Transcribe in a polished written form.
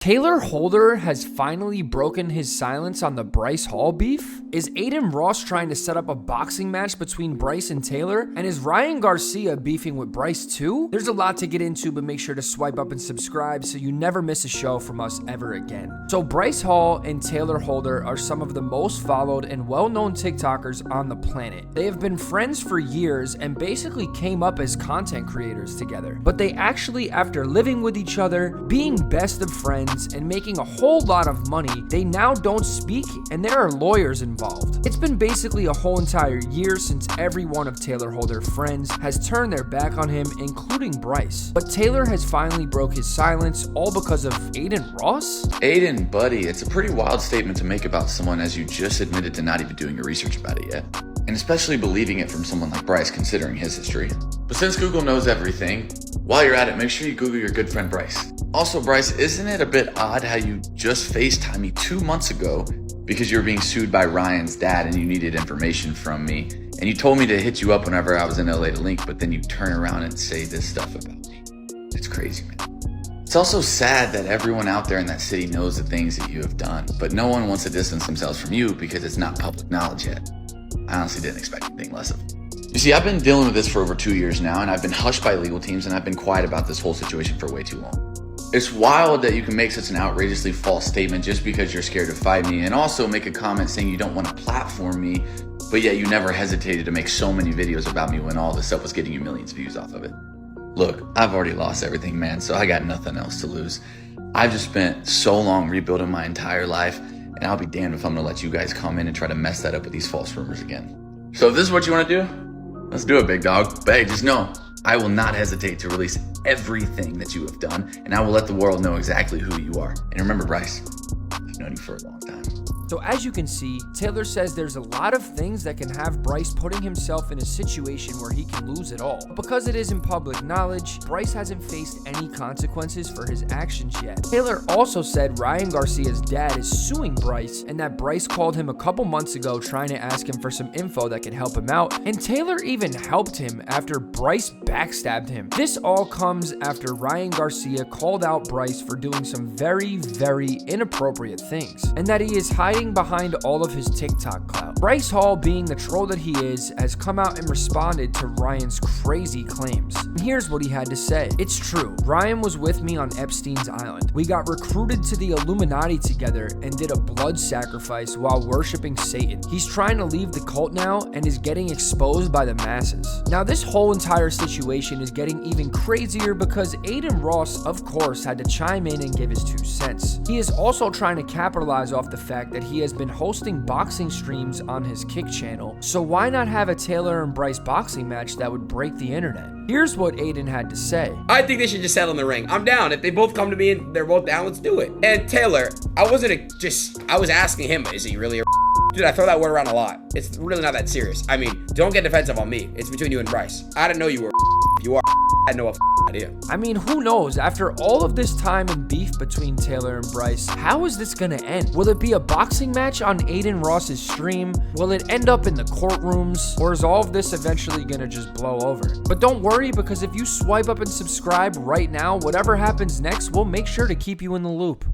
Taylor Holder has finally broken his silence on the Bryce Hall beef? Is Adin Ross trying to set up a boxing match between Bryce and Taylor? And is Ryan Garcia beefing with Bryce too? There's a lot to get into, but make sure to swipe up and subscribe so you never miss a show from us ever again. So Bryce Hall and Taylor Holder are some of the most followed and well-known TikTokers on the planet. They have been friends for years and basically came up as content creators together. But they actually, after living with each other, being best of friends, and making a whole lot of money, they now don't speak and there are lawyers involved. It's been basically a whole entire year since every one of Taylor Holder's friends has turned their back on him, including Bryce. But Taylor has finally broke his silence, all because of Adin Ross? Adin, buddy, it's a pretty wild statement to make about someone as you just admitted to not even doing your research about it yet. And especially believing it from someone like Bryce, considering his history. But since Google knows everything, while you're at it, make sure you Google your good friend Bryce. Also, Bryce, isn't it a bit odd how you just FaceTimed me 2 months ago because you were being sued by Ryan's dad and you needed information from me, and you told me to hit you up whenever I was in LA to link, but then you turn around and say this stuff about me? It's crazy, man. It's also sad that everyone out there in that city knows the things that you have done, but no one wants to distance themselves from you because it's not public knowledge yet. I honestly didn't expect anything less of it. You see, I've been dealing with this for over 2 years now, and I've been hushed by legal teams, and I've been quiet about this whole situation for way too long. It's wild that you can make such an outrageously false statement just because you're scared to fight me, and also make a comment saying you don't want to platform me, but yet you never hesitated to make so many videos about me when all this stuff was getting you millions of views off of it. Look, I've already lost everything, man, so I got nothing else to lose. I've just spent so long rebuilding my entire life, and I'll be damned if I'm gonna let you guys come in and try to mess that up with these false rumors again. So if this is what you want to do, let's do it, big dog. But hey, just know, I will not hesitate to release everything that you have done, and I will let the world know exactly who you are. And remember, Bryce, I've known you for a long time. So as you can see, Taylor says there's a lot of things that can have Bryce putting himself in a situation where he can lose it all. But because it isn't public knowledge, Bryce hasn't faced any consequences for his actions yet. Taylor also said Ryan Garcia's dad is suing Bryce and that Bryce called him a couple months ago trying to ask him for some info that could help him out, and Taylor even helped him after Bryce backstabbed him. This all comes after Ryan Garcia called out Bryce for doing some very, very inappropriate things, and that he is hiding behind all of his TikTok clout. Bryce Hall, being the troll that he is, has come out and responded to Ryan's crazy claims. And here's what he had to say. It's true. Ryan was with me on Epstein's Island. We got recruited to the Illuminati together and did a blood sacrifice while worshiping Satan. He's trying to leave the cult now and is getting exposed by the masses. Now, this whole entire situation is getting even crazier because Adin Ross, of course, had to chime in and give his 2 cents. He is also trying to capitalize off the fact that he has been hosting boxing streams on his Kick channel, so why not have a Taylor and Bryce boxing match that would break the internet? Here's what Adin had to say. I think they should just settle in the ring. I'm down. If they both come to me and they're both down, let's do it. And Taylor, I was asking him, is he really a dude? I throw that word around a lot. It's really not that serious. I mean, don't get defensive on me. It's between you and Bryce. I didn't know you were if you are I had no idea. I mean, who knows? After all of this time and beef between Taylor and Bryce, how is this gonna end? Will it be a boxing match on Adin Ross's stream? Will it end up in the courtrooms? Or is all of this eventually gonna just blow over? But don't worry, because if you swipe up and subscribe right now, whatever happens next, we'll make sure to keep you in the loop.